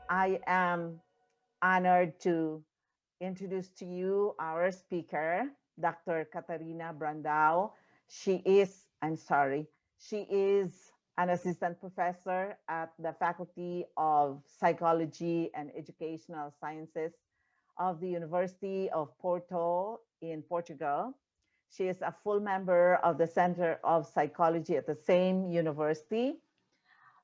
I am honored to introduce to you our speaker, Dr. Catarina Brandao. She is an assistant professor at the Faculty of Psychology and Educational Sciences of the University of Porto in Portugal. She is a full member of the Center of Psychology at the same university.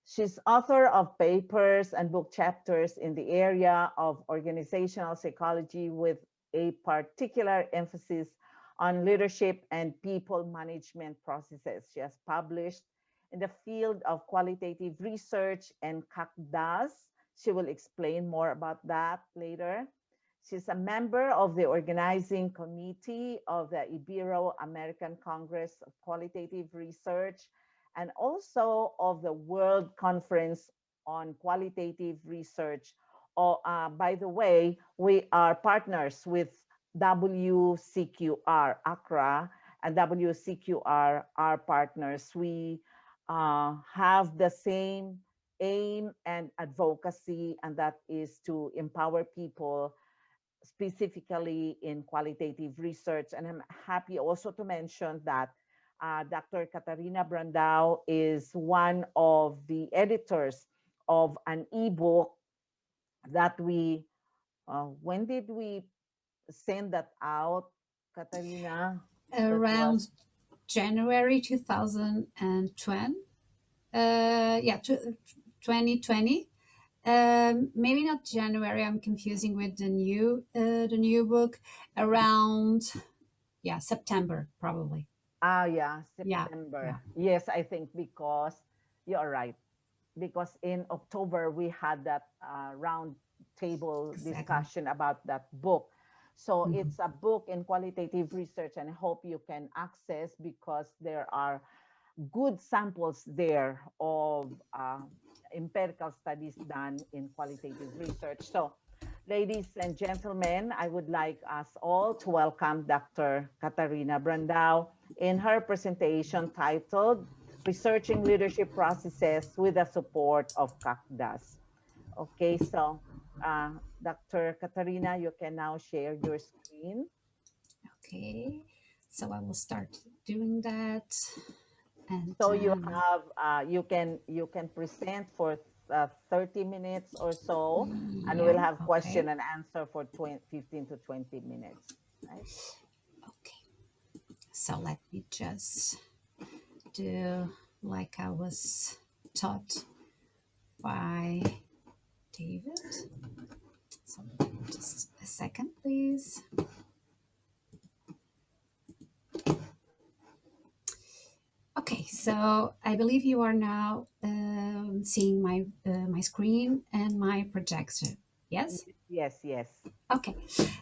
She's author of papers and book chapters in the area of organizational psychology with a particular emphasis on leadership and people management processes. She has published in the field of qualitative research and CAQDAS. She will explain more about that later. She's a member of the organizing committee of the Ibero-American Congress of Qualitative Research and also of the World Conference on Qualitative Research. By the way, we are partners with WCQR, AQRA, and WCQR are partners. We have the same aim and advocacy, and that is to empower people specifically in qualitative research. And I'm happy also to mention that Dr. Catarina Brandao is one of the editors of an ebook that when did we send that out, Catarina? Around January 2020. 2020. Maybe not January. I'm confusing with the new book. Around September probably. Yeah, September. Yeah. Yes, I think because you're right. Because in October we had that round table discussion about that book. So it's a book in qualitative research, and I hope you can access because there are good samples there of empirical studies done in qualitative research. So, ladies and gentlemen, I would like us all to welcome Dr. Catarina Brandao in her presentation titled Researching Leadership Processes with the Support of CAQDAS. Okay, so Dr. Catarina, you can now share your screen. Okay, so I will start doing that. And so you have you can present for 30 minutes or so, and we'll have question and answer for 15 to 20 minutes. Right? Okay, so let me just do like I was taught by David. So just a second, please. Okay, so I believe you are now seeing my my screen and my projection. Yes? Yes, yes. Okay,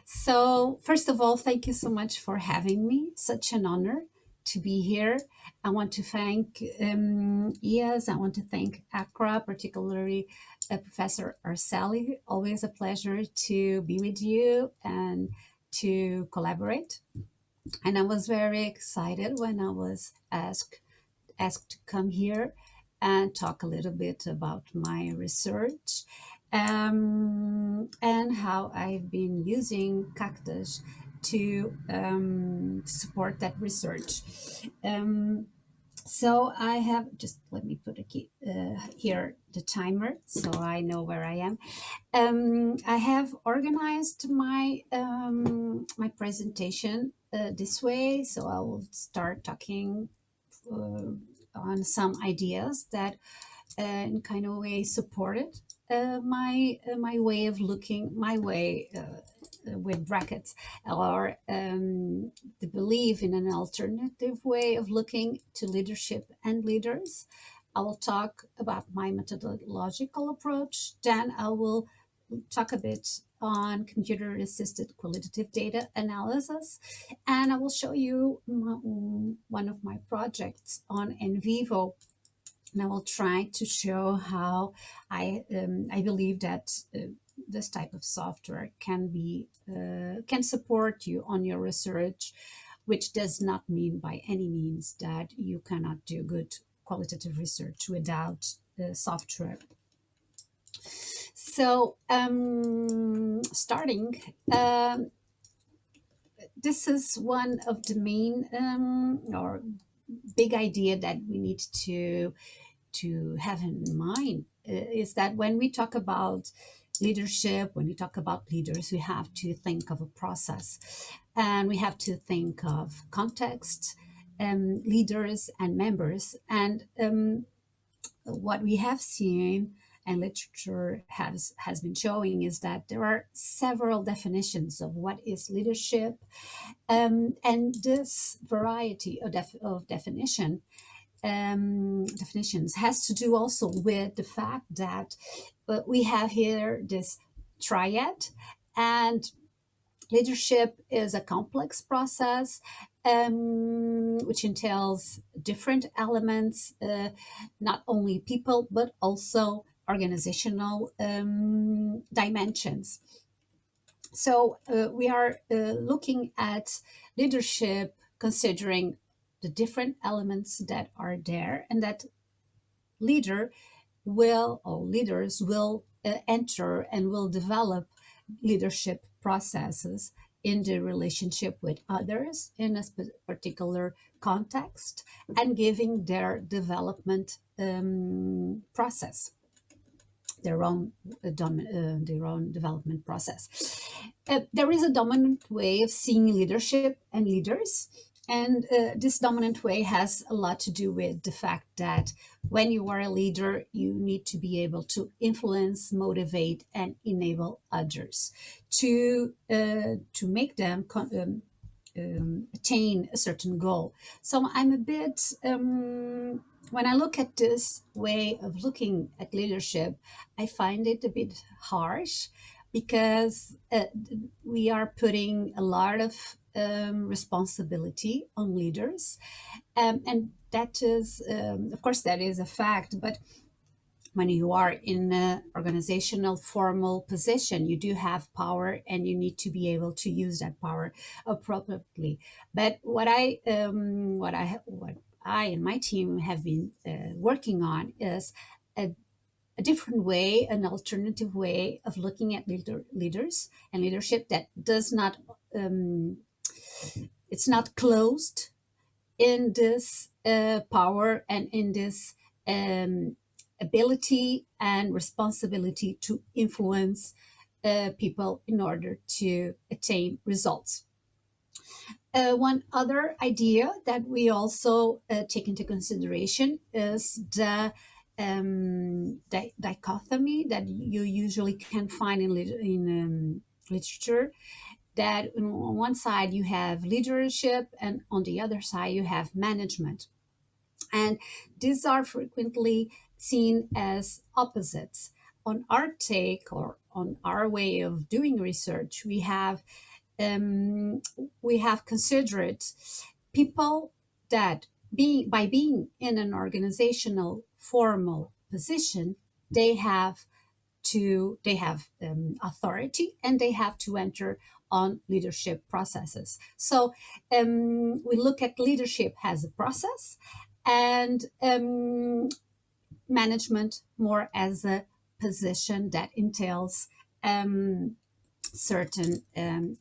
so first of all, thank you so much for having me. Such an honor to be here. I want to thank IAS. I want to thank AQRA, particularly Professor Arceli. Always a pleasure to be with you and to collaborate. And I was very excited when I was asked to come here and talk a little bit about my research and how I've been using CAQDAS to support that research. So I have, just let me put here the timer so I know where I am. I have organized my my presentation this way, so I will start talking on some ideas that in kind of way supported my way of looking, my way with brackets, or the belief in an alternative way of looking to leadership and leaders. I will talk about my methodological approach. Then I will talk a bit on computer-assisted qualitative data analysis, and I will show you one of my projects on in vivo, and I will try to show how I believe that this type of software can support you on your research, which does not mean by any means that you cannot do good qualitative research without software. So starting, this is one of the main or big idea that we need to have in mind, is that when we talk about leadership, when we talk about leaders, we have to think of a process, and we have to think of context, leaders and members. And what we have seen and literature has been showing is that there are several definitions of what is leadership, and this variety of definitions has to do also with the fact that we have here this triad, and leadership is a complex process, which entails different elements, not only people, but also organizational dimensions. So we are looking at leadership considering the different elements that are there, and that leaders will enter and will develop leadership processes in the relationship with others in a particular context, and giving their development process, their own development process. There is a dominant way of seeing leadership and leaders, and this dominant way has a lot to do with the fact that when you are a leader, you need to be able to influence, motivate, and enable others to make them attain a certain goal. So I'm a bit, when I look at this way of looking at leadership, I find it a bit harsh, because we are putting a lot of responsibility on leaders. And that is, of course, that is a fact, but when you are in an organizational formal position, you do have power, and you need to be able to use that power appropriately. But what I and my team have been working on is a different way, an alternative way of looking at leaders and leadership that does not, it's not closed in this power and in this ability and responsibility to influence people in order to attain results. One other idea that we also take into consideration is the dichotomy that you usually can find in literature, that on one side you have leadership, and on the other side you have management. And these are frequently seen as opposites. On our take, or on our way of doing research, we have considered people that by being in an organizational formal position, they have authority, and they have to enter on leadership processes. So we look at leadership as a process, and management more as a position that entails certain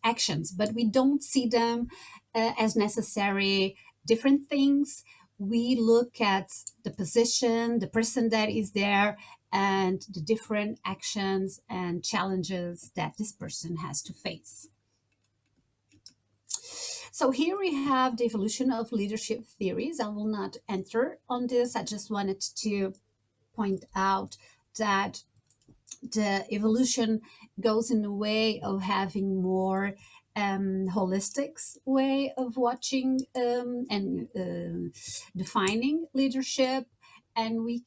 actions, but we don't see them as necessary different things. We look at the position, the person that is there, and the different actions and challenges that this person has to face. So here we have the evolution of leadership theories. I will not enter on this. I just wanted to point out that the evolution goes in the way of having more holistic way of watching and defining leadership. And we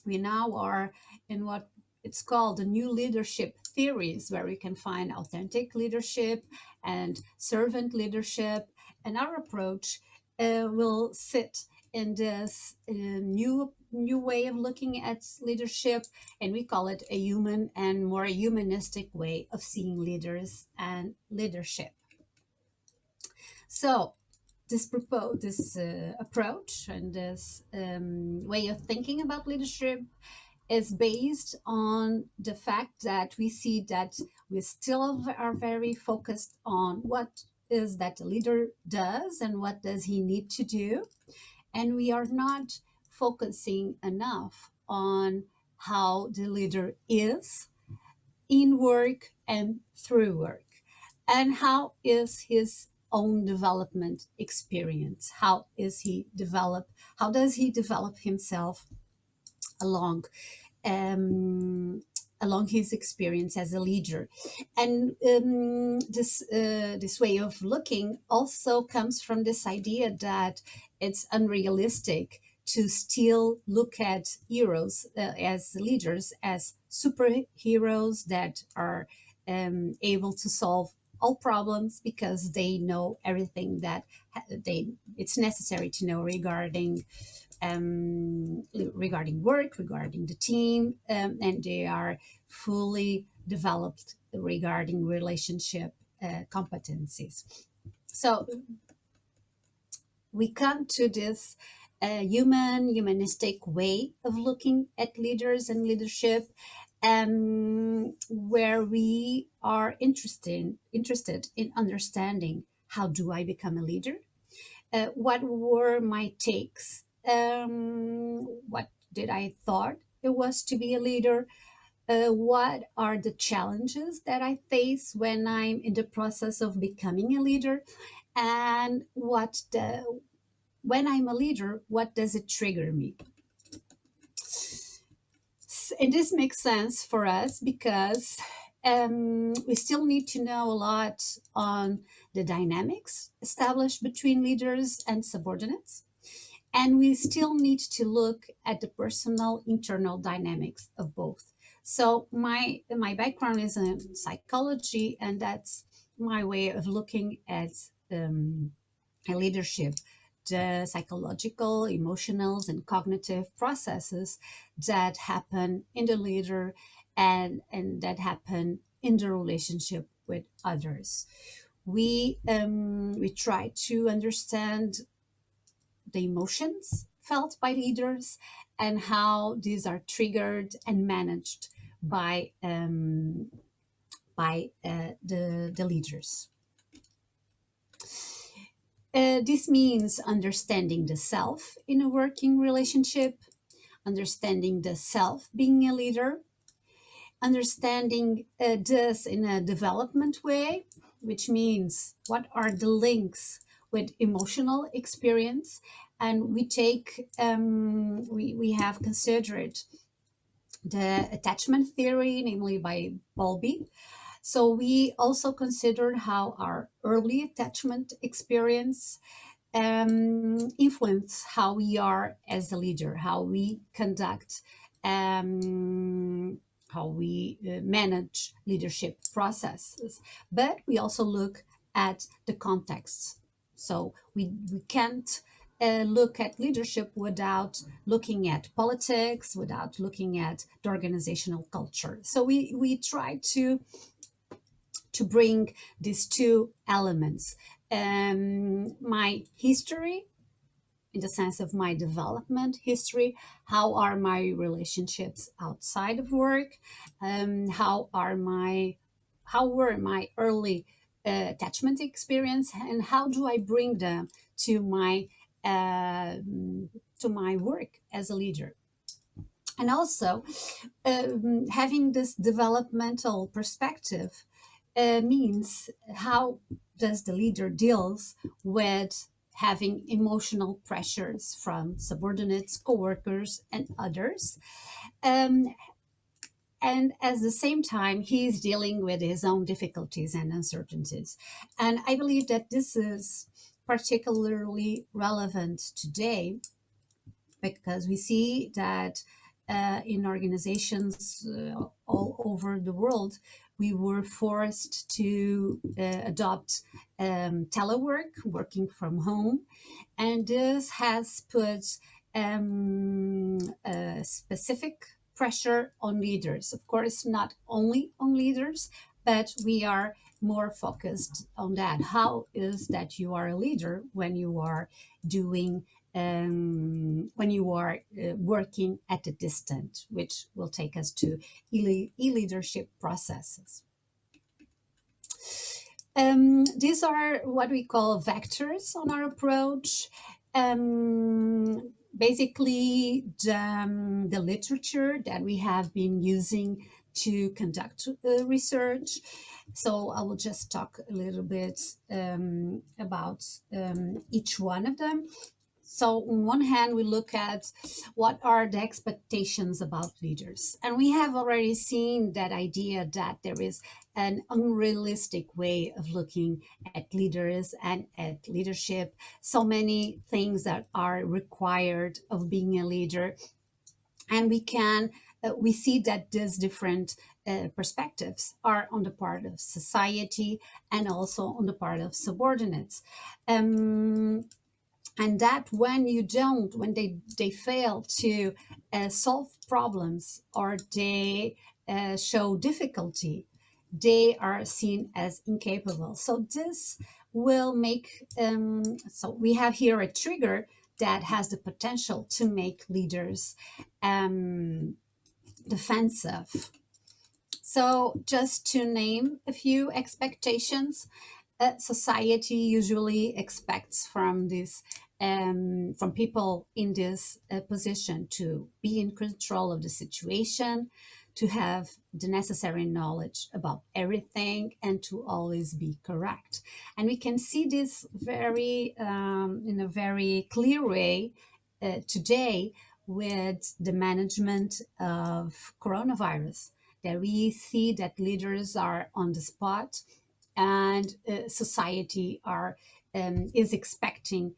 now are in what it's called the new leadership theories, where we can find authentic leadership and servant leadership. And our approach will sit in this new way of looking at leadership, and we call it a human and more humanistic way of seeing leaders and leadership. So this approach and this way of thinking about leadership is based on the fact that we see that we still are very focused on what is that the leader does and what does he need to do, and we are not focusing enough on how the leader is in work and through work, and how is his own development experience, how does he develop himself along um, along his experience as a leader. And this way of looking also comes from this idea that it's unrealistic to still look at heroes as leaders as superheroes that are able to solve all problems because they know everything that it's necessary to know regarding work, regarding the team, and they are fully developed regarding relationship competencies. So we come to this humanistic way of looking at leaders and leadership, where we are interested in understanding how do I become a leader, what were my takes, what did I thought it was to be a leader, what are the challenges that I face when I'm in the process of becoming a leader, and when I'm a leader, what does it trigger me? And this makes sense for us because we still need to know a lot on the dynamics established between leaders and subordinates. And we still need to look at the personal internal dynamics of both. So my background is in psychology, and that's my way of looking at leadership, the psychological, emotional, and cognitive processes that happen in the leader and that happen in the relationship with others. We try to understand the emotions felt by leaders and how these are triggered and managed by the leaders. This means understanding the self in a working relationship, understanding the self being a leader, understanding this in a development way, which means what are the links with emotional experience. And we have considered the attachment theory, namely by Bowlby. So we also considered how our early attachment experience influence how we are as a leader, how we conduct, how we manage leadership processes. But we also look at the context. So we can't look at leadership without looking at politics, without looking at the organizational culture. So we try to bring these two elements. My history, in the sense of my development history, how are my relationships outside of work, how were my early attachment experience, and how do I bring them to uh, my work as a leader. And also, having this developmental perspective means how does the leader deals with having emotional pressures from subordinates, coworkers, and others. Um, and at the same time, he's dealing with his own difficulties and uncertainties. And I believe that this is particularly relevant today because we see that in organizations all over the world, we were forced to adopt telework, working from home. And this has put a specific pressure on leaders. Of course, not only on leaders, but we are more focused on that. How is that you are a leader when you are doing when you are working at a distance, which will take us to e-leadership processes. These are what we call vectors on our approach. Basically, the literature that we have been using to conduct research. So I will just talk a little bit about each one of them. So on one hand, we look at what are the expectations about leaders. And we have already seen that idea that there is an unrealistic way of looking at leaders and at leadership. So many things that are required of being a leader. And we see that these different perspectives are on the part of society and also on the part of subordinates. And that when they fail to solve problems or they show difficulty, they are seen as incapable. So this will make so we have here a trigger that has the potential to make leaders defensive. So just to name a few expectations, society usually expects from from people in this position to be in control of the situation, to have the necessary knowledge about everything, and to always be correct. And we can see this in a very clear way today with the management of coronavirus, that we see that leaders are on the spot and society is expecting,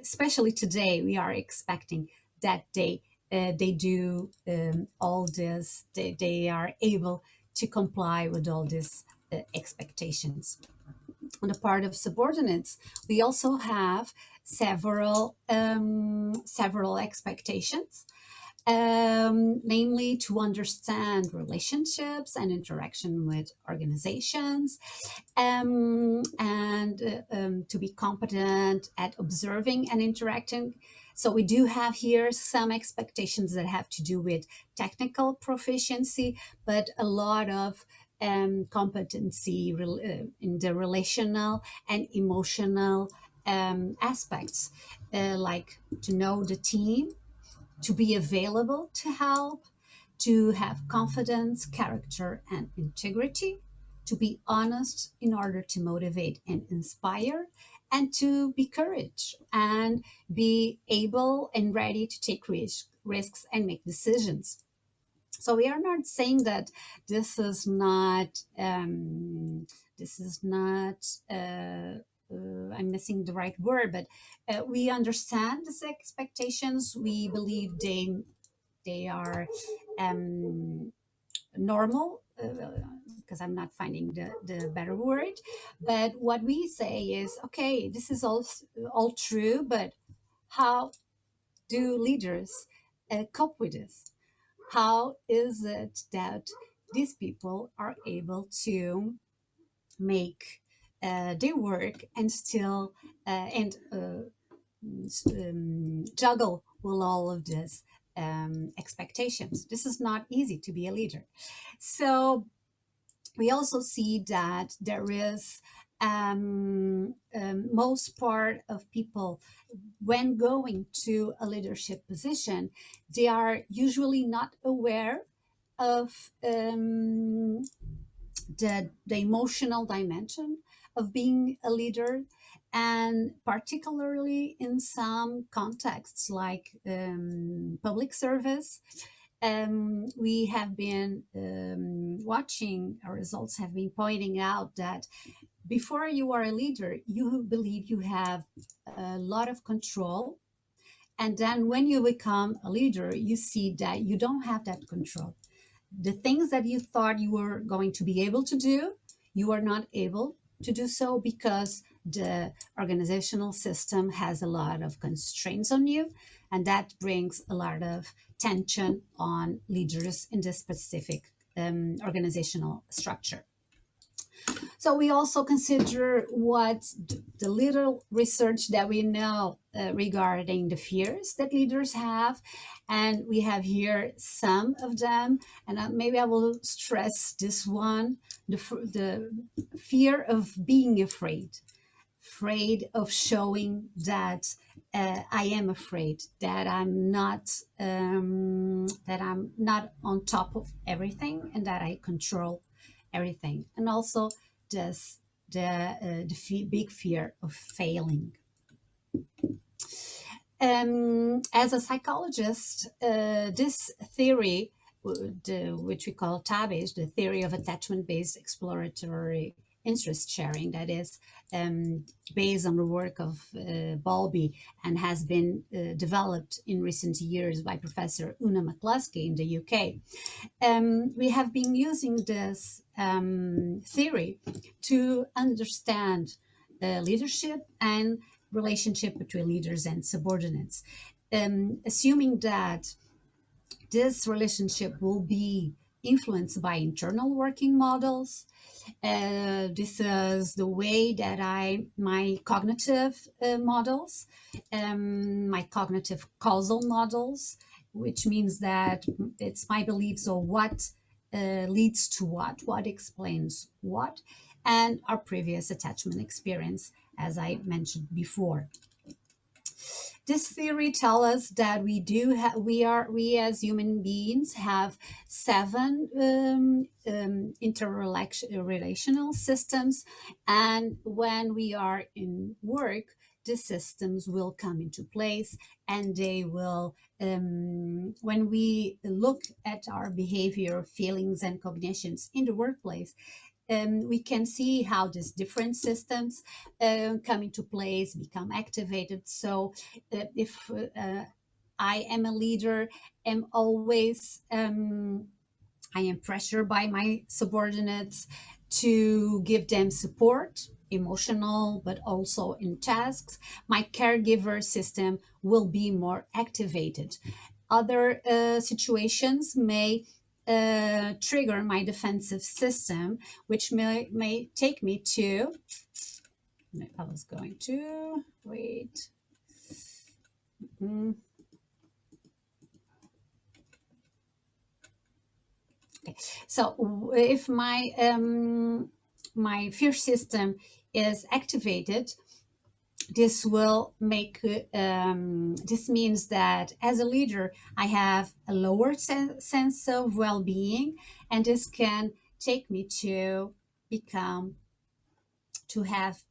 especially today, we are expecting that they do all this. They are able to comply with all these expectations. On the part of subordinates, we also have several expectations, namely to understand relationships and interaction with organizations, and to be competent at observing and interacting. So we do have here some expectations that have to do with technical proficiency, but a lot of competency in the relational and emotional aspects, like to know the team, to be available to help, to have confidence, character, and integrity, to be honest in order to motivate and inspire, and to be courage and be able and ready to take risks and make decisions. So we are not saying that this is not I'm missing the right word, but we understand these expectations. We believe they are normal, because I'm not finding the better word. But what we say is, okay, this is all true, but how do leaders cope with this? How is it that these people are able to make their work and still juggle with all of this expectations? This is not easy to be a leader. So we also see that there is most part of people, when going to a leadership position, they are usually not aware of the emotional dimension of being a leader, and particularly in some contexts like public service. We have been watching, our results have been pointing out that before you are a leader, you believe you have a lot of control. And then when you become a leader, you see that you don't have that control. The things that you thought you were going to be able to do, you are not able to do so because the organizational system has a lot of constraints on you. And that brings a lot of tension on leaders in this specific organizational structure. So we also consider what the little research that we know regarding the fears that leaders have. And we have here some of them. And maybe I will stress this one, the fear of being afraid of showing that I am afraid, that I'm not on top of everything, and that I control everything. And also this the big fear of failing. As a psychologist, this theory, which we call TABIS, the theory of attachment-based exploratory interest sharing, that is based on the work of Bowlby and has been developed in recent years by Professor Una McCluskey in the UK. We have been using this theory to understand leadership and relationship between leaders and subordinates, assuming that this relationship will be influenced by internal working models. This is the way that my cognitive models, my cognitive causal models, which means that it's my beliefs of what leads to what explains what, and our previous attachment experience, as I mentioned before. This theory tells us that we as human beings have 7 interrelational systems, and when we are in work, the systems will come into place, and they will, when we look at our behavior, feelings, and cognitions in the workplace, we can see how these different systems come into place, become activated. So if I am a leader, am always I am pressured by my subordinates to give them support, emotional, but also in tasks, my caregiver system will be more activated. Other situations may trigger my defensive system, which may take me to, I was going to, wait. Okay. So if my fear system is activated, this will make, this means that as a leader, I have a lower sense of well-being, and this can take me to have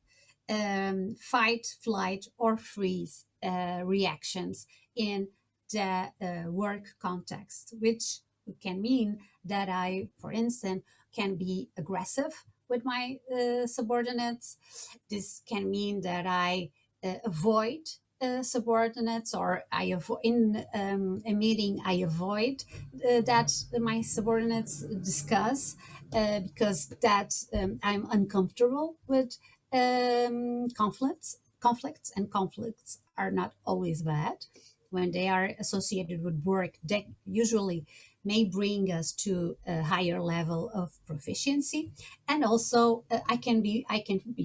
fight, flight, or freeze reactions in the work context, which can mean that I, for instance, can be aggressive with my subordinates. This can mean that I avoid subordinates, or in a meeting I avoid that my subordinates discuss because that I'm uncomfortable with conflicts, and conflicts are not always bad. When they are associated with work, they usually may bring us to a higher level of proficiency. And also I can be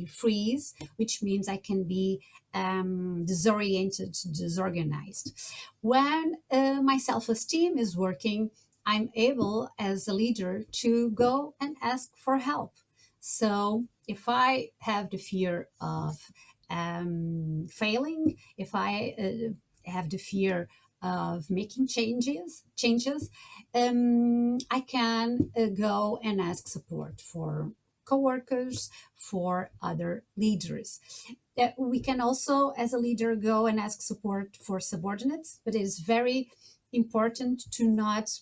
freeze, which means I can be disoriented, disorganized. When my self-esteem is working, I'm able as a leader to go and ask for help. So if I have the fear of failing, if I have the fear of making changes, I can go and ask support for coworkers, for other leaders. We can also, as a leader, go and ask support for subordinates, but it is very important to not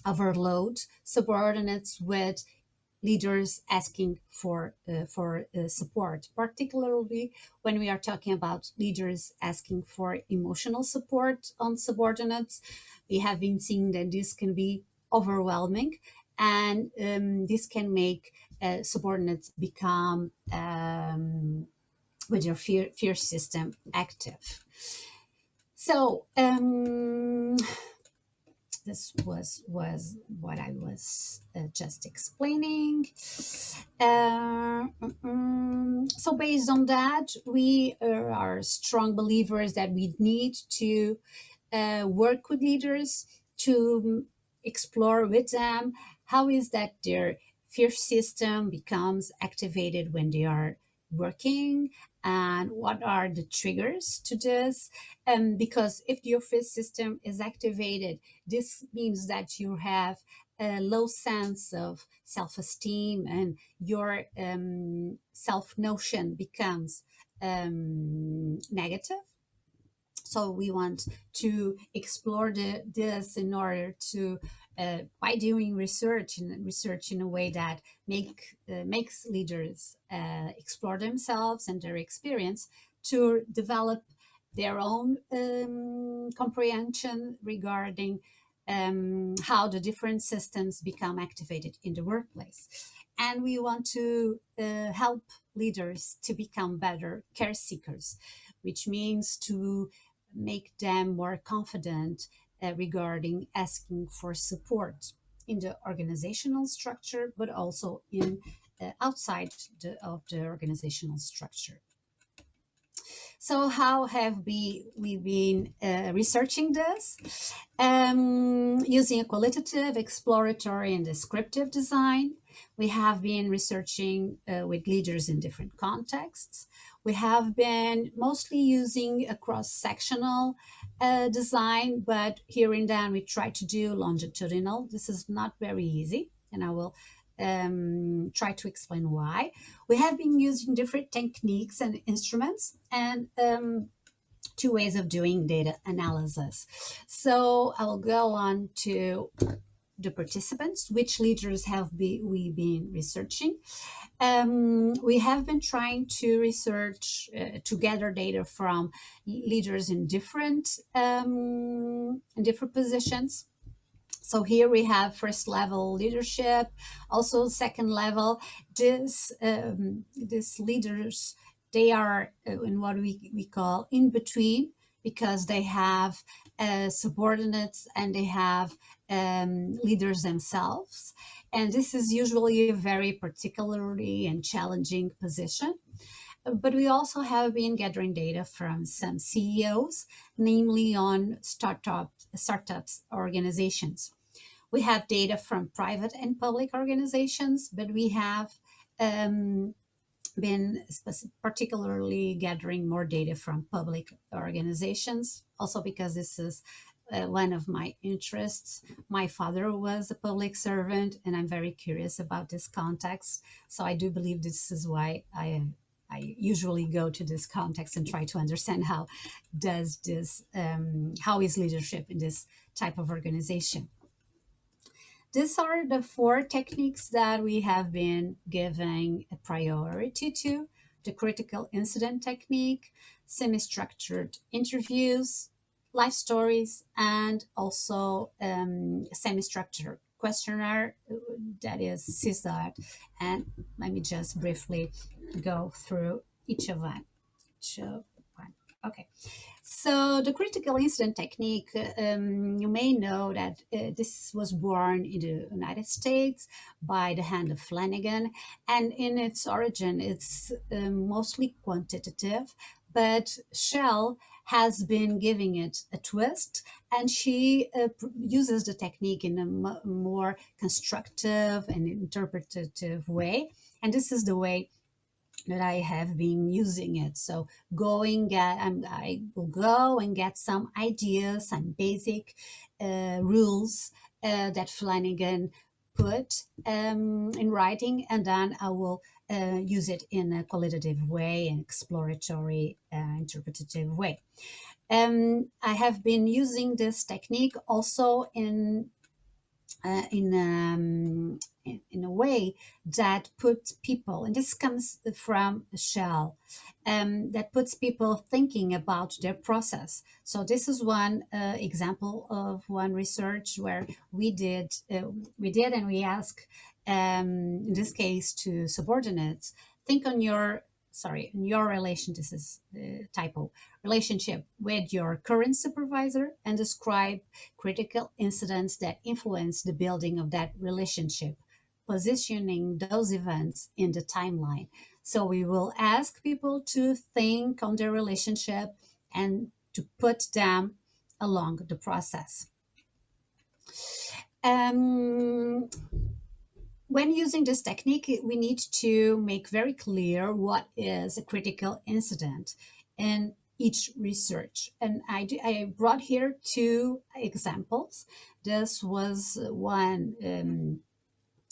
overload subordinates with leaders asking for support, particularly when we are talking about leaders asking for emotional support on subordinates. We have been seeing that this can be overwhelming, and this can make subordinates become with their fear system active. So this was what I was just explaining. So based on that, we are strong believers that we need to work with leaders to explore with them how is that their fear system becomes activated when they are working, and what are the triggers to this. Because if your fear system is activated, this means that you have a low sense of self-esteem, and your self-notion becomes negative. So we want to explore this in order to by doing research in a way that makes leaders explore themselves and their experience to develop their own comprehension regarding how the different systems become activated in the workplace. And we want to help leaders to become better care seekers, which means to make them more confident regarding asking for support in the organizational structure, but also in outside of the organizational structure. So how have we been researching this? Using a qualitative, exploratory, and descriptive design. We have been researching with leaders in different contexts. We have been mostly using a cross-sectional design, but here and then we try to do longitudinal. This is not very easy, and I will try to explain why. We have been using different techniques and instruments, and two ways of doing data analysis. So I will go on to the participants, which leaders have we been researching. We have been trying to research to gather data from leaders in different positions. So here we have first level leadership, also second level. These leaders, they are in what we call in between, because they have subordinates and they have leaders themselves. And this is usually a very particularly and challenging position. But we also have been gathering data from some CEOs, namely on startups organizations. We have data from private and public organizations, but we have been particularly gathering more data from public organizations, also because this is one of my interests. My father was a public servant, and I'm very curious about this context. So I do believe this is why I usually go to this context and try to understand how is leadership in this type of organization. These are the four techniques that we have been giving a priority to: the critical incident technique, semi-structured interviews, life stories, and also semi-structured questionnaire, that is CSAT. And let me just briefly go through each of them. Okay. So the critical incident technique, you may know that this was born in the United States by the hand of Flanagan, and in its origin, it's mostly quantitative, but Shell has been giving it a twist, and she uses the technique in a more constructive and interpretative way, and this is the way that I have been using it. So I will go and get some ideas, some basic rules that Flanagan put in writing, and then I will use it in a qualitative way, an exploratory, interpretative way. I have been using this technique also in a way that puts people, and this comes from Shell, that puts people thinking about their process. So this is one example of one research where we did and we asked, in this case to subordinates, think on your sorry, in your relation, this is typo, relationship with your current supervisor, and describe critical incidents that influence the building of that relationship, positioning those events in the timeline. So we will ask people to think on their relationship and to put them along the process. Um, when using this technique, we need to make very clear what is a critical incident in each research. And I brought here two examples. This was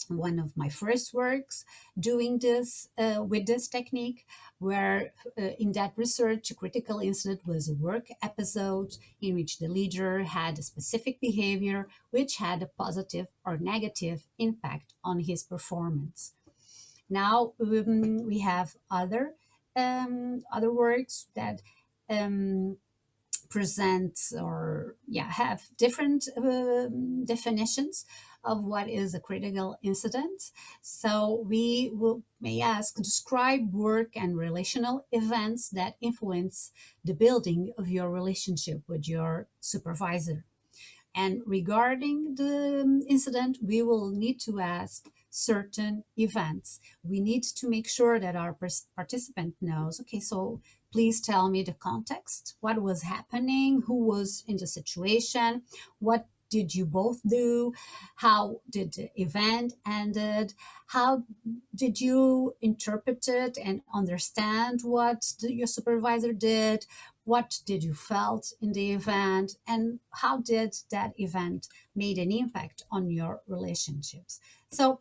one of my first works doing this with this technique, where in that research, a critical incident was a work episode in which the leader had a specific behavior which had a positive or negative impact on his performance. Now we have other works that um, present or have different definitions of what is a critical incident. So may ask, describe work and relational events that influence the building of your relationship with your supervisor. And regarding the incident, we will need to ask certain events. We need to make sure that our participant knows, okay, so please tell me the context, what was happening, who was in the situation, what did you both do, how did the event ended, how did you interpret it and understand what your supervisor did, what did you felt in the event, and how did that event made an impact on your relationships. So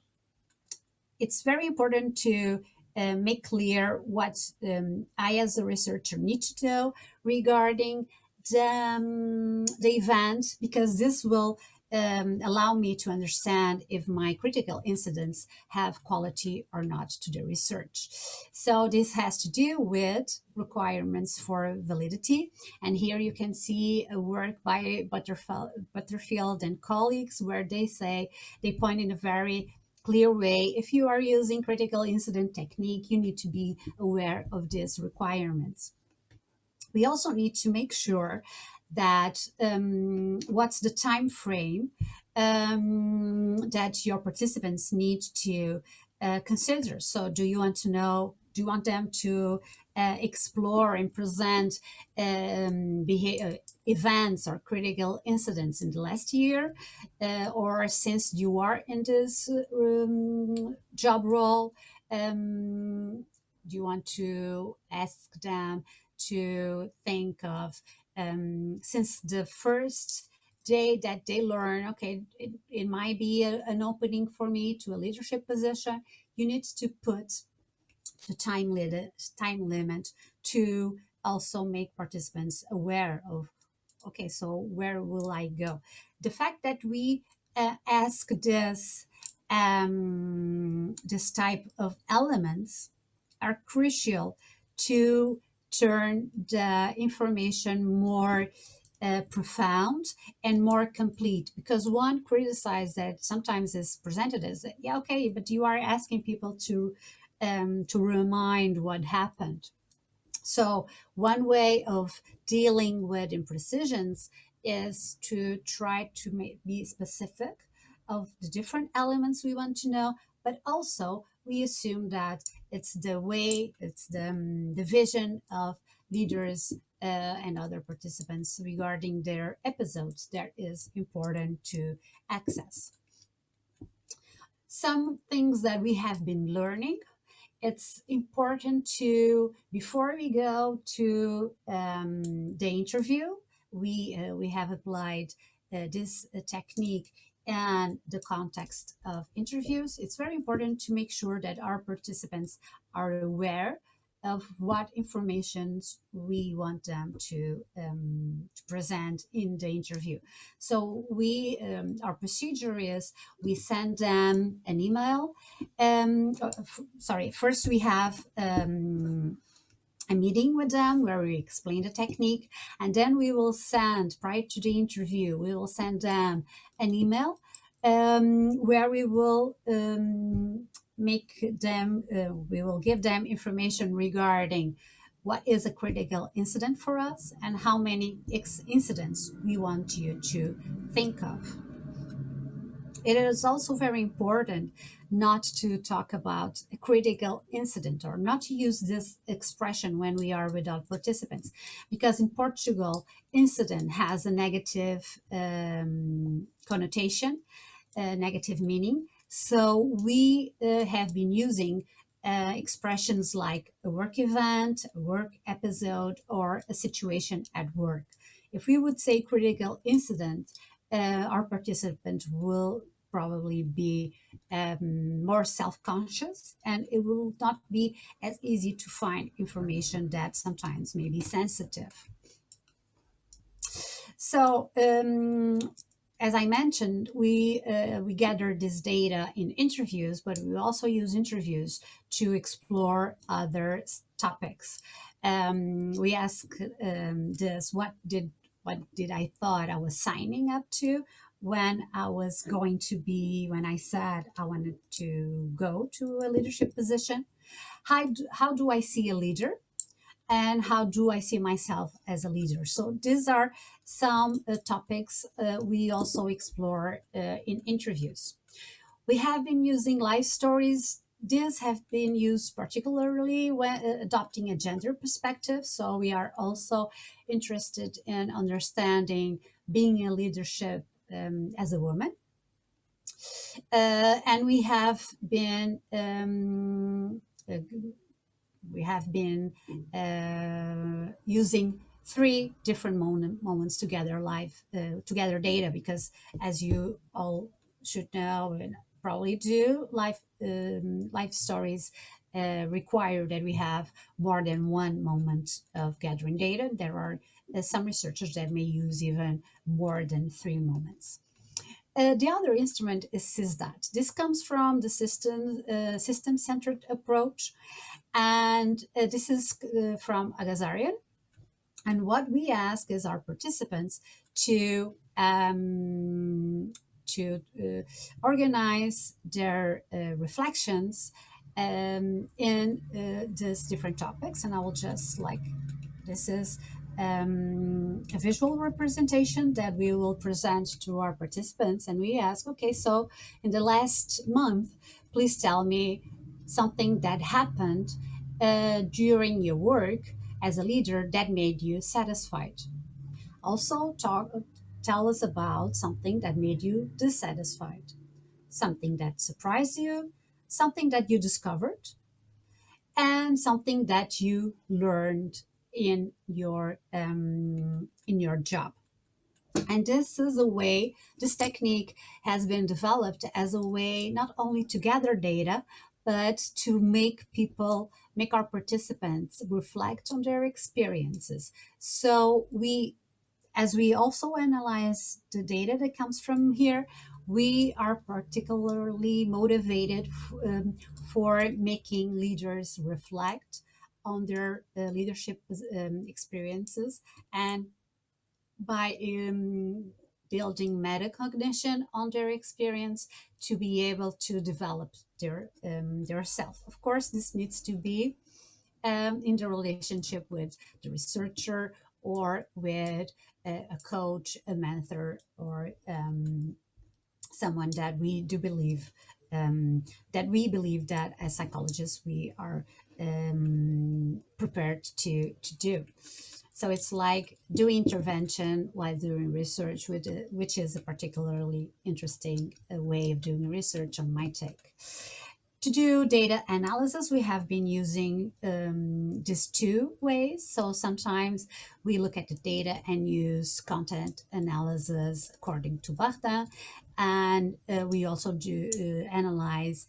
it's very important to make clear what I as a researcher need to know regarding the event, because this will allow me to understand if my critical incidents have quality or not to the research. So this has to do with requirements for validity. And here you can see a work by Butterfield and colleagues, where they point in a very clear way. If you are using critical incident technique, you need to be aware of these requirements. We also need to make sure that what's the time frame that your participants need to consider. So do you want them to explore and present events or critical incidents in the last year, or since you are in this job role, do you want to ask them to think of since the first day that they learn, okay, it might be an opening for me to a leadership position. You need to put the time limit to also make participants aware of, okay, so where will I go? The fact that we ask this type of elements are crucial to turn the information more profound and more complete, because one criticized that sometimes is presented as, yeah, okay, but you are asking people to remind what happened. So one way of dealing with imprecisions is to try to be specific of the different elements we want to know, but also we assume that it's the vision of leaders and other participants regarding their episodes that is important to access. Some things that we have been learning, it's important to, before we go to the interview, we have applied this technique and the context of interviews. It's very important to make sure that our participants are aware of what information we want them to present in the interview. So our procedure is we send them an email. First we have a meeting with them where we explain the technique, and then we will send, prior to the interview, we will send them an email where we will we will give them information regarding what is a critical incident for us and how many incidents we want you to think of. It is also very important not to talk about a critical incident or not to use this expression when we are with our participants, because in Portugal, incident has a negative connotation, a negative meaning. So we have been using expressions like a work event, a work episode, or a situation at work. If we would say critical incident, our participant will probably be more self-conscious, and it will not be as easy to find information that sometimes may be sensitive. So as I mentioned, we gather this data in interviews, but we also use interviews to explore other topics. We ask this: what did I thought I was signing up to when when I said I wanted to go to a leadership position? How do I see a leader? And how do I see myself as a leader? So these are some topics we also explore in interviews. We have been using life stories. These have been used particularly when adopting a gender perspective. So we are also interested in understanding being a leadership as a woman. And we have been using three different moments to gather data, because as you all should know and probably do, life stories require that we have more than one moment of gathering data. There are some researchers that may use even more than 3 moments. The other instrument is SysDat. This comes from the system-centered approach, and this is from Agazarian. And what we ask is our participants to organize their reflections in these different topics. And I will just this is a visual representation that we will present to our participants. And we ask, okay, so in the last month, please tell me something that happened during your work as a leader that made you satisfied. Also, tell us about something that made you dissatisfied, something that surprised you, something that you discovered, and something that you learned in your job. And this technique has been developed as a way not only to gather data, but to make our participants reflect on their experiences. So as we also analyze the data that comes from here, we are particularly motivated for making leaders reflect on their leadership experiences, and by building metacognition on their experience to be able to develop their self. Of course, this needs to be in the relationship with the researcher or with a coach, a mentor, or someone that we do believe that as psychologists we are prepared to do. So it's like doing intervention while doing research, which is a particularly interesting way of doing research on my take. To do data analysis, we have been using these two ways. So sometimes we look at the data and use content analysis according to Bardin, and we also do analyze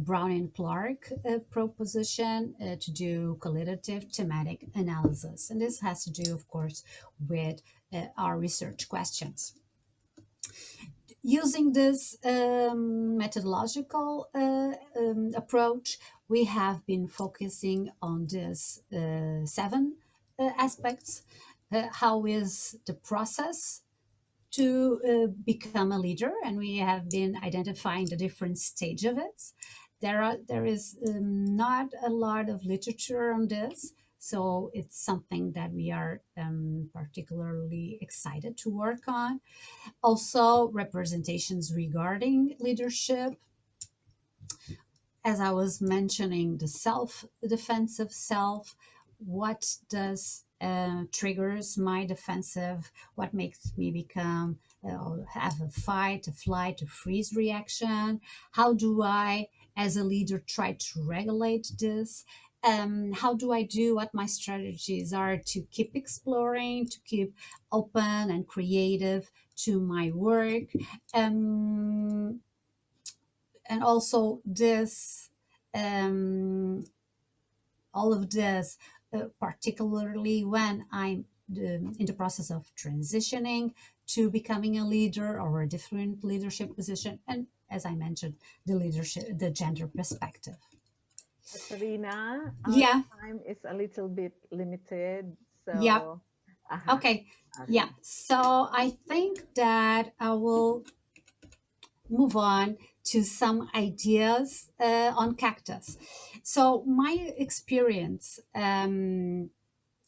Brown and Clark proposition to do qualitative thematic analysis. And this has to do, of course, with our research questions. Using this methodological approach, we have been focusing on these 7 aspects. How is the process to become a leader? And we have been identifying the different stage of it. there is not a lot of literature on this, so it's something that we are particularly excited to work on. Also, representations regarding leadership, as I was mentioning, the self, the defensive self, what does triggers my defensive, what makes me become have a fight, a flight, a freeze reaction? How do I, as a leader, try to regulate this? How do I do what my strategies are to keep exploring, to keep open and creative to my work? Um, and also this um, all of this particularly when I'm in the process of transitioning to becoming a leader or a different leadership position, and as I mentioned, the leadership, the gender perspective. Catarina, our Yeah. time is a little bit limited, Yeah. so Okay. okay. Yeah, so I think that I will move on to some ideas on cactus. So my experience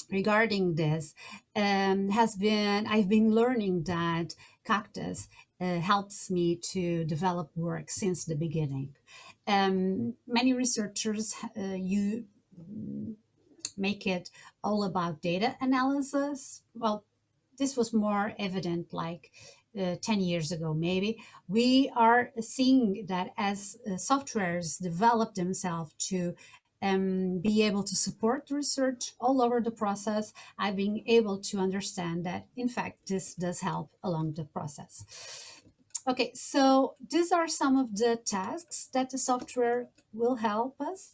regarding this has been, I've been learning that cactus helps me to develop work since the beginning. Many researchers you make it all about data analysis. Well, this was more evident like 10 years ago, maybe. We are seeing that as softwares develop themselves to be able to support research all over the process, I've been able to understand that, in fact, this does help along the process. Okay, so these are some of the tasks that the software will help us.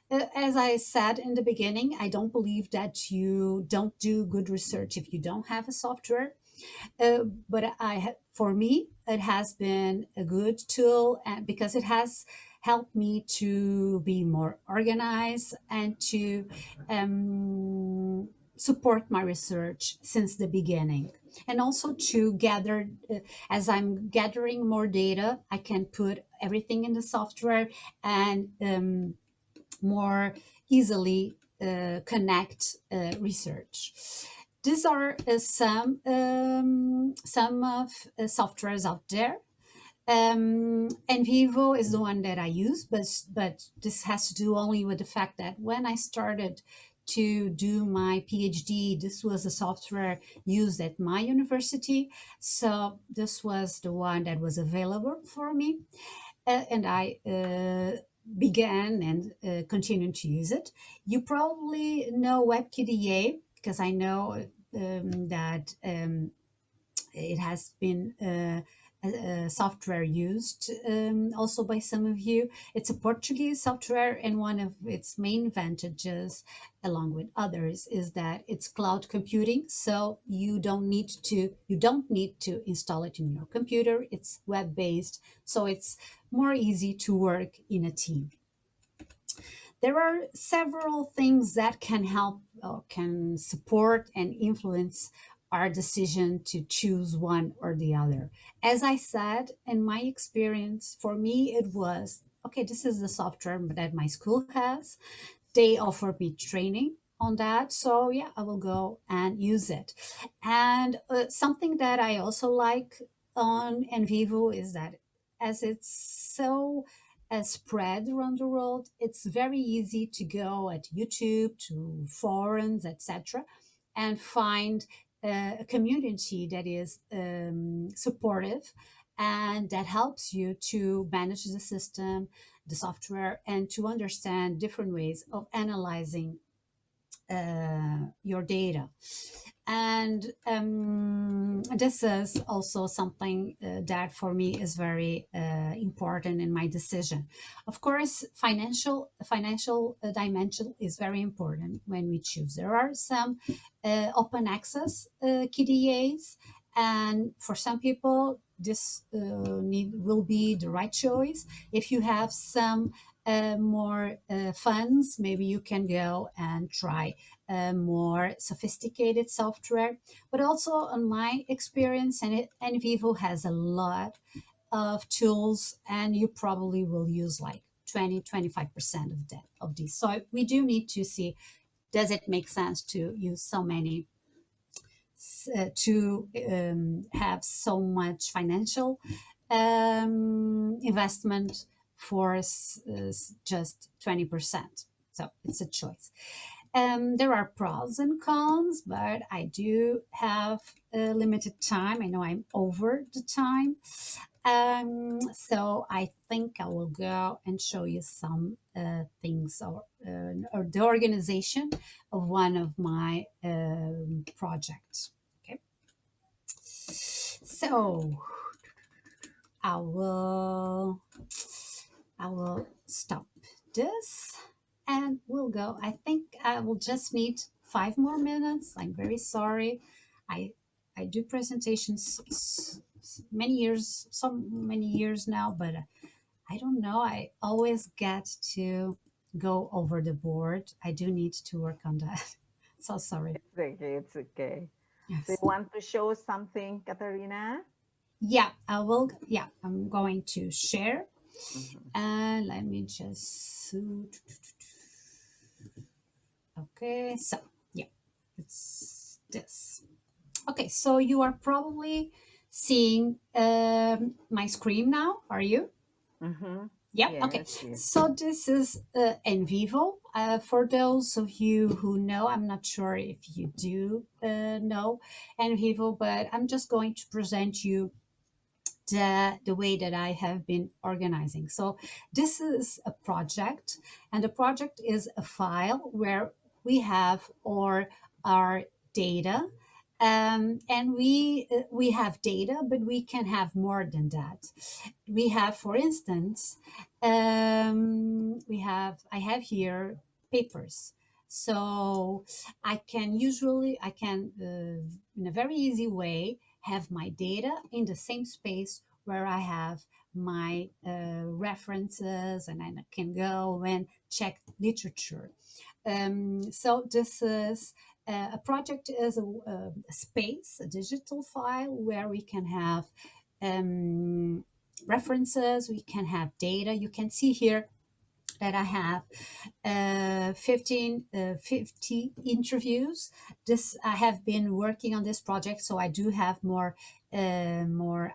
As I said in the beginning, I don't believe that you don't do good research if you don't have a software. But for me, it has been a good tool because it has helped me to be more organized and to support my research since the beginning. And also to gather, as I'm gathering more data, I can put everything in the software and more easily connect research. These are some of softwares out there. And Vivo is the one that I use, but this has to do only with the fact that when I started to do my PhD, this was a software used at my university. So this was the one that was available for me. And I began and continued to use it. You probably know WebQDA because I know that it has been a software used also by some of you. It's a Portuguese software, and one of its main advantages, along with others, is that it's cloud computing. So you don't need to install it in your computer. It's web based, so it's more easy to work in a team. There are several things that can help or can support and influence our decision to choose one or the other. As I said, in my experience, for me, it was okay, this is the software that my school has. They offer me training on that. So, yeah, I will go and use it. And something that I also like on NVivo is that as it's so spread around the world, it's very easy to go at YouTube, to forums, etc., and find a community that is supportive and that helps you to manage the system, the software, and to understand different ways of analyzing your data. And this is also something that for me is very important in my decision. Of course, financial dimension is very important when we choose. There are some open access KDAs, and for some people, this will be the right choice. If you have some more funds, maybe you can go and try more sophisticated software. But also, on my experience, and Vivo has a lot of tools, and you probably will use like 20-25% of that of this. So we do need to see, does it make sense to use so many to have so much financial investment for just 20%. So it's a choice. There are pros and cons, but I do have a limited time. I know I'm over the time. So I think I will go and show you some things or the organization of one of my projects. Okay. So I will stop this and we'll go. I think I will just need 5 more minutes. I'm very sorry. I I do presentations many years, so many years now, but I don't know. I always get to go over the board. I do need to work on that. So sorry. It's okay. It's okay. So you Yes. want to show something, Katarina? Yeah, I will. Yeah, I'm going to share. Mhm. And let me just. Okay, so yeah, it's this. Okay, so you are probably seeing my screen now, are you? Mhm. Yeah, okay. Yes. Yes. So this is in vivo. For those of you who know, I'm not sure if you do know in vivo, but I'm just going to present you the way that I have been organizing. So this is a project, and the project is a file where we have our data. And we have data, but we can have more than that. We have, for instance, I have here papers. So I can in a very easy way have my data in the same space where I have my references, and I can go and check literature. So this is a project is a space, a digital file where we can have um, references, we can have data. You can see here that I have 50 interviews. This I have been working on this project, so I do have more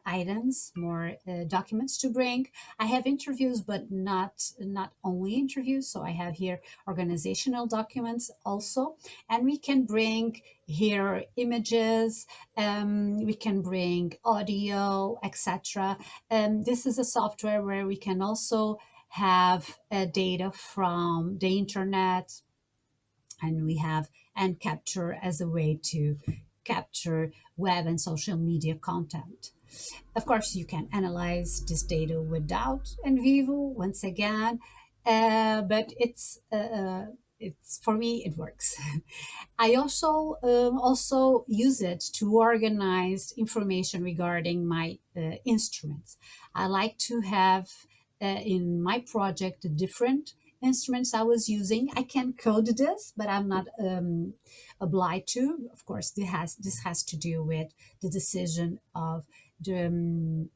items, more documents to bring. I have interviews, but not only interviews. So I have here organizational documents also, and we can bring here images. We can bring audio, etc. This is a software where we can also have data from the internet, and we have and capture as a way to capture web and social media content. Of course, you can analyze this data without NVivo once again, but it's for me it works. I also use it to organize information regarding my instruments. I like to have in my project the different instruments I was using. I can code this, but I'm not obliged to. Of course, this has to do with the decision of the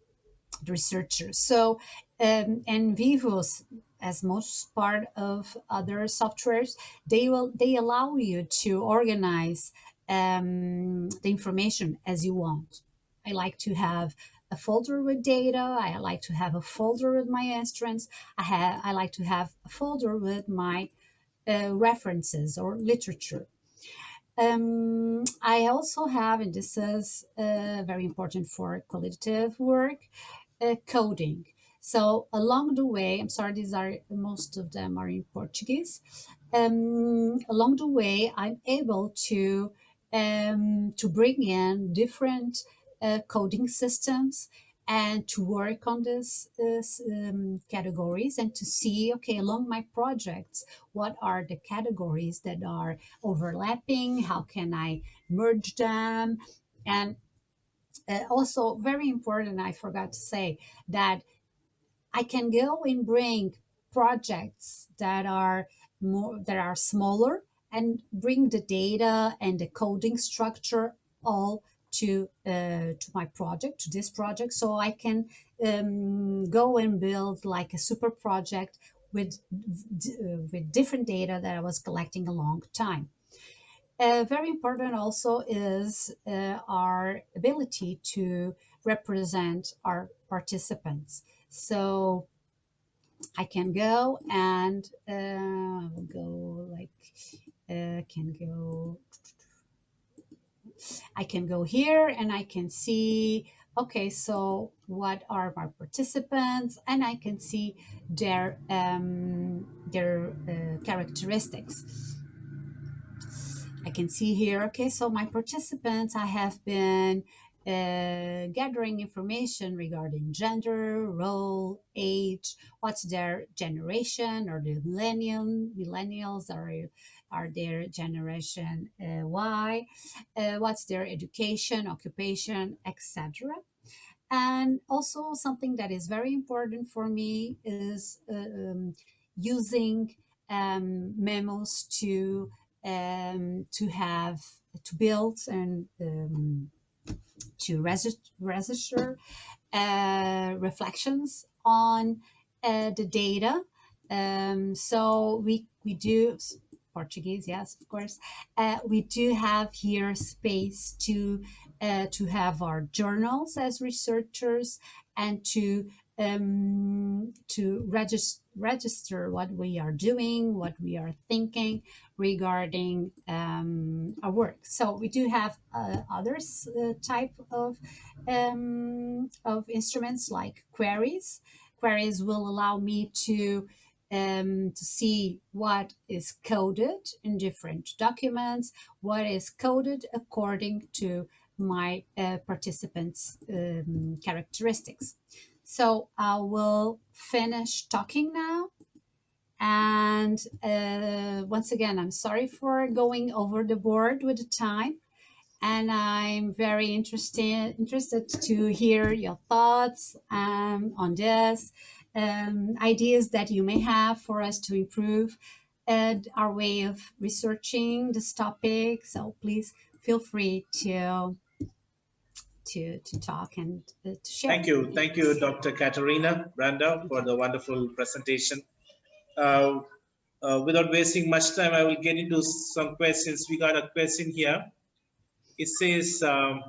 researchers. So, and Vivos, as most part of other softwares, they allow you to organize the information as you want. I like to have a folder with data. I like to have a folder with my instruments. I like to have a folder with my references or literature. I also have, and this is very important for qualitative work, coding. So along the way, I'm sorry, these are most of them are in Portuguese. Along the way, I'm able to bring in different coding systems and to work on this categories and to see, okay, along my projects, what are the categories that are overlapping? How can I merge them? And also very important, I forgot to say that I can go and bring projects that are smaller and bring the data and the coding structure all to my project, to this project, so I can go and build like a super project with different data that I was collecting a long time. Very important also is our ability to represent our participants. So I can go and go like I can go here and I can see, okay, so what are my participants, and I can see their characteristics. I can see here, okay, so my participants, I have been gathering information regarding gender, role, age, what's their generation, or the millennials, are their generation Y, what's their education, occupation, etc. And also something that is very important for me is using memos to build and to register reflections on the data. So we do Portuguese, yes, of course. We do have here space to have our journals as researchers and to register what we are doing, what we are thinking regarding our work. So we do have other type of instruments like queries. Queries will allow me to see what is coded in different documents, what is coded according to my participants' characteristics. So I will finish talking now. And once again, I'm sorry for going over the board with the time. And I'm very interested to hear your thoughts on this, ideas that you may have for us to improve our way of researching this topic. So please feel free to talk and to share. Thank you, Dr. Catarina Brandao, for the wonderful presentation. Without wasting much time, I will get into some questions. We got a question here. It says, the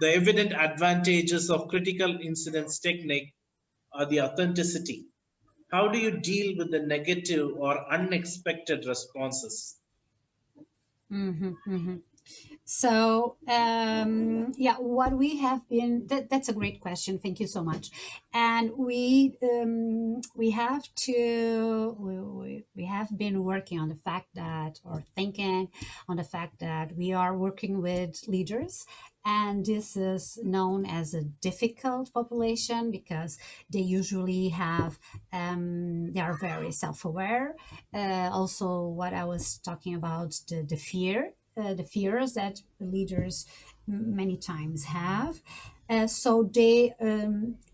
evident advantages of critical incidence technique are the authenticity. How do you deal with the negative or unexpected responses? Mm-hmm, mm-hmm. So yeah, what we have been, that's a great question. Thank you so much. And we have been working on the fact that, or thinking on the fact that we are working with leaders, and this is known as a difficult population because they usually have they are very self-aware. Also, what I was talking about, the fear. The fears that leaders many times have. So they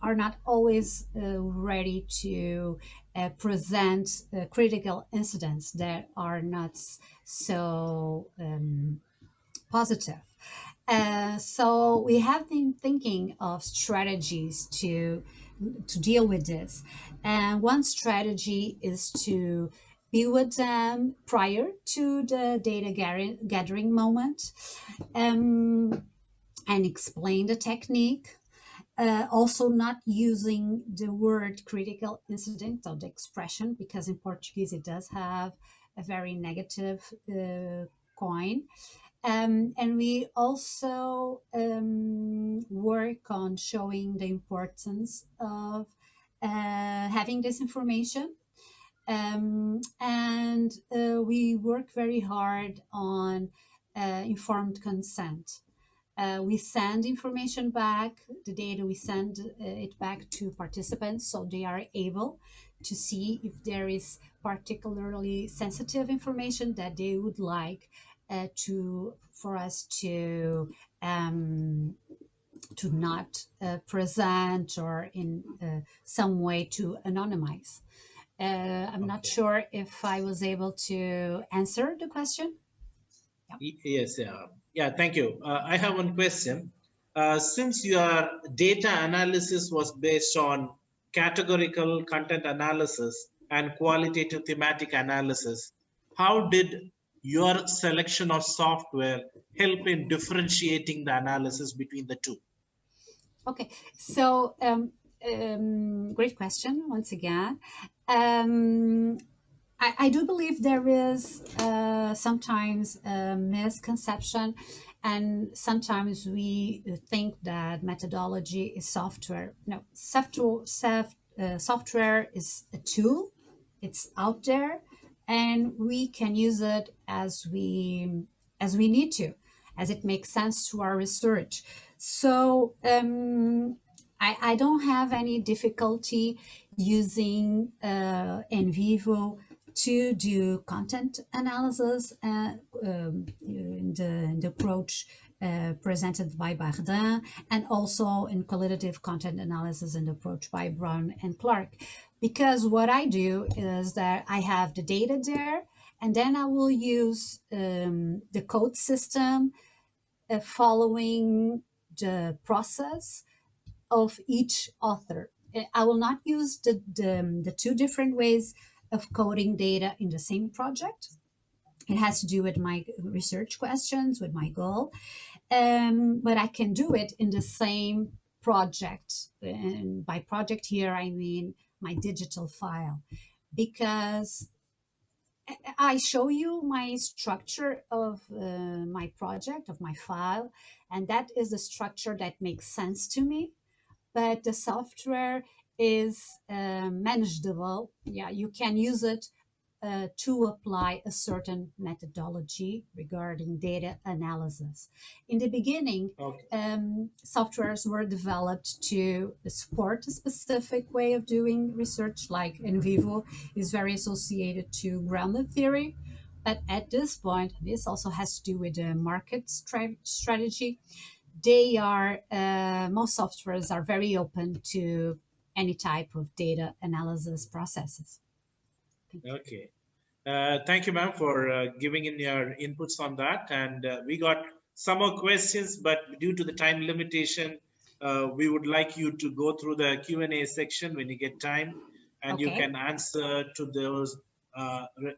are not always ready to present critical incidents that are not so positive. So we have been thinking of strategies to deal with this. And one strategy is to be with them prior to the data gathering moment and explain the technique. Also not using the word critical incident or the expression, because in Portuguese it does have a very negative coin. And we also work on showing the importance of having this information. And we work very hard on informed consent. We send information back, the data, we send it back to participants so they are able to see if there is particularly sensitive information that they would like for us to not present, or in some way to anonymize. I'm not sure if I was able to answer the question. Yeah. Yes, yeah, thank you. I have one question. Since your data analysis was based on categorical content analysis and qualitative thematic analysis. How did your selection of software help in differentiating the analysis between the two? Okay, so great question once again. Um, I do believe there is sometimes a misconception, and sometimes we think that methodology is software. No, software is a tool. It's out there, and we can use it as we need to, as it makes sense to our research. So I don't have any difficulty using in vivo to do content analysis in the approach presented by Bardin, and also in qualitative content analysis and approach by Brown and Clark. Because what I do is that I have the data there, and then I will use the code system following the process of each author. I will not use the two different ways of coding data in the same project. It has to do with my research questions, with my goal, but I can do it in the same project. And by project here, I mean my digital file, because I show you my structure of my project, of my file, and that is the structure that makes sense to me. But the software is manageable. Yeah, you can use it to apply a certain methodology regarding data analysis. In the beginning, softwares were developed to support a specific way of doing research, like in vivo is very associated to grounded theory. But at this point, this also has to do with the market strategy. They are, most softwares are very open to any type of data analysis processes. Okay. Thank you, ma'am, for giving in your inputs on that. And we got some more questions, but due to the time limitation, we would like you to go through the Q&A section when you get time, and you can answer to those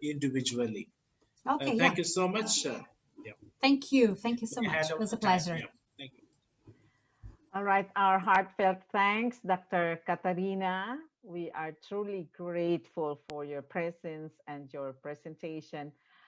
individually. Okay. Thank you so much. Yeah. Thank you. Thank you so much. It was a pleasure. Yeah. Thank you. All right, our heartfelt thanks, Dr. Catarina. We are truly grateful for your presence and your presentation.